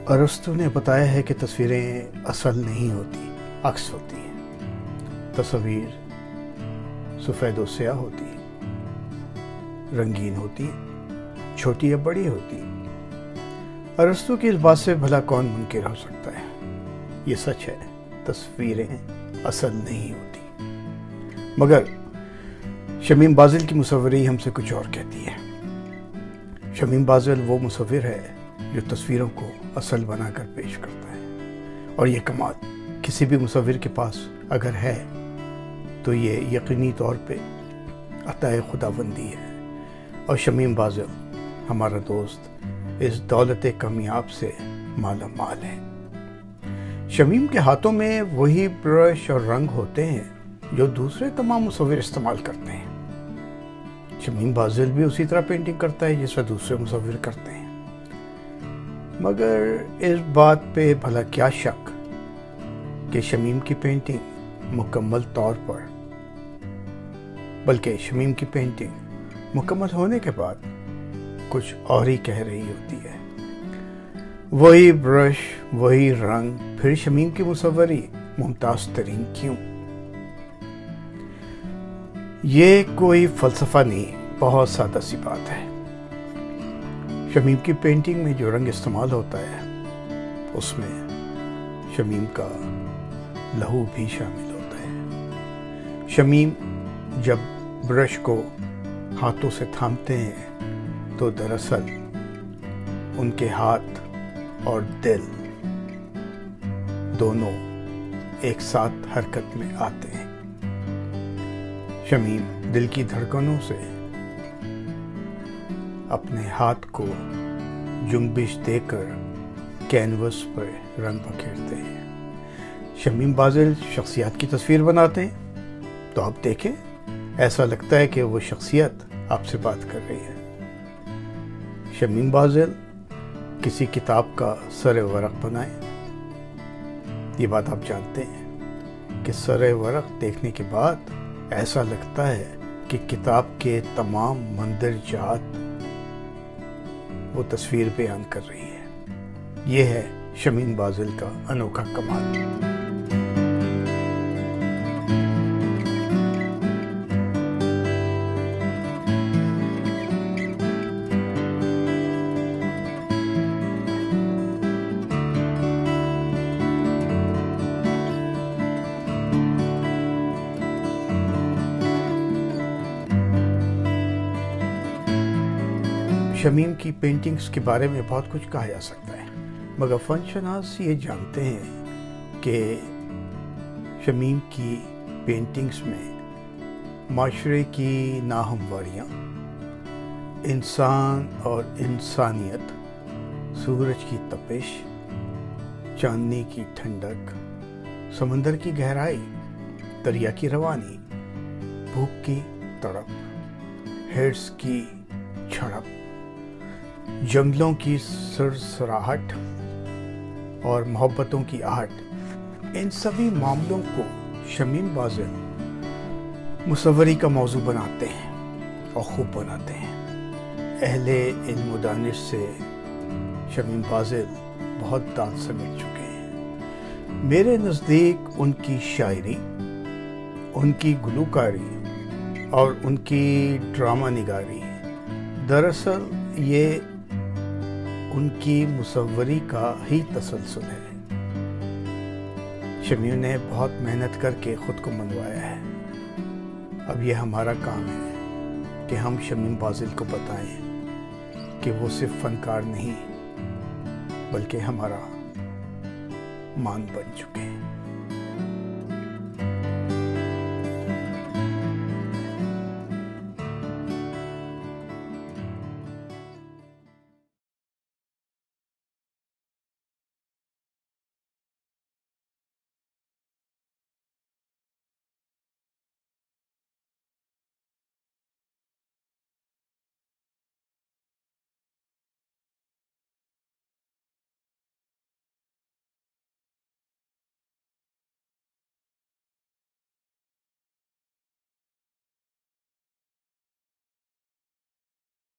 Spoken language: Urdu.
ارسطو نے بتایا ہے کہ تصویریں اصل نہیں ہوتی، عکس ہوتی ہیں۔ تصویر سفید و سیاہ ہوتی، رنگین ہوتی، چھوٹی یا بڑی ہوتی۔ ارسطو کی اس بات سے بھلا کون منکر ہو سکتا ہے؟ یہ سچ ہے، تصویریں اصل نہیں ہوتی۔ مگر شمیم بازل کی مصوری ہم سے کچھ اور کہتی ہے۔ شمیم بازل وہ مصور ہے جو تصویروں کو اصل بنا کر پیش کرتا ہے، اور یہ کمال کسی بھی مصور کے پاس اگر ہے تو یہ یقینی طور پہ عطائے خداوندی ہے، اور شمیم بازل ہمارا دوست اس دولت کامیاب سے مالا مال ہے۔ شمیم کے ہاتھوں میں وہی برش اور رنگ ہوتے ہیں جو دوسرے تمام مصور استعمال کرتے ہیں۔ شمیم بازل بھی اسی طرح پینٹنگ کرتا ہے جس طرح دوسرے مصور کرتے ہیں۔ مگر اس بات پہ بھلا کیا شک کہ شمیم کی پینٹنگ مکمل طور پر، بلکہ شمیم کی پینٹنگ مکمل ہونے کے بعد کچھ اور ہی کہہ رہی ہوتی ہے۔ وہی برش، وہی رنگ، پھر شمیم کی مصوری ممتاز ترین کیوں؟ یہ کوئی فلسفہ نہیں، بہت سادہ سی بات ہے۔ شمیم کی پینٹنگ میں جو رنگ استعمال ہوتا ہے اس میں شمیم کا لہو بھی شامل ہوتا ہے۔ شمیم جب برش کو ہاتھوں سے تھامتے ہیں تو دراصل ان کے ہاتھ اور دل دونوں ایک ساتھ حرکت میں آتے ہیں۔ شمیم دل کی دھڑکنوں سے اپنے ہاتھ کو جنبش دے کر کینوس پر رنگ بکھیرتے ہیں۔ شمیم بازل شخصیات کی تصویر بناتے ہیں تو آپ دیکھیں، ایسا لگتا ہے کہ وہ شخصیت آپ سے بات کر رہی ہے۔ شمیم بازل کسی کتاب کا سر ورق بنائیں، یہ بات آپ جانتے ہیں کہ سر ورق دیکھنے کے بعد ایسا لگتا ہے کہ کتاب کے تمام مندرجات وہ تصویر بیان کر رہی ہے۔ یہ ہے شمیم بازل کا انوکھا کمال۔ شمیم کی پینٹنگز کے بارے میں بہت کچھ کہا جا سکتا ہے، مگر فن شناس یہ جانتے ہیں کہ شمیم کی پینٹنگز میں معاشرے کی ناہمواریاں، انسان اور انسانیت، سورج کی تپش، چاندنی کی ٹھنڈک، سمندر کی گہرائی، دریا کی روانی، بھوک کی تڑپ، ہرس کی جھڑپ، جنگلوں کی سرسراہٹ اور محبتوں کی آہٹ، ان سبھی معاملوں کو شمیم بازل مصوری کا موضوع بناتے ہیں اور خوب بناتے ہیں۔ اہل علم و دانش سے شمیم بازل بہت داد سمیٹ چکے ہیں۔ میرے نزدیک ان کی شاعری، ان کی گلوکاری اور ان کی ڈرامہ نگاری دراصل یہ ان کی مصوری کا ہی تسلسل ہے۔ شمیم نے بہت محنت کر کے خود کو منوایا ہے۔ اب یہ ہمارا کام ہے کہ ہم شمیم بازل کو بتائیں کہ وہ صرف فنکار نہیں بلکہ ہمارا مان بن چکے ہیں۔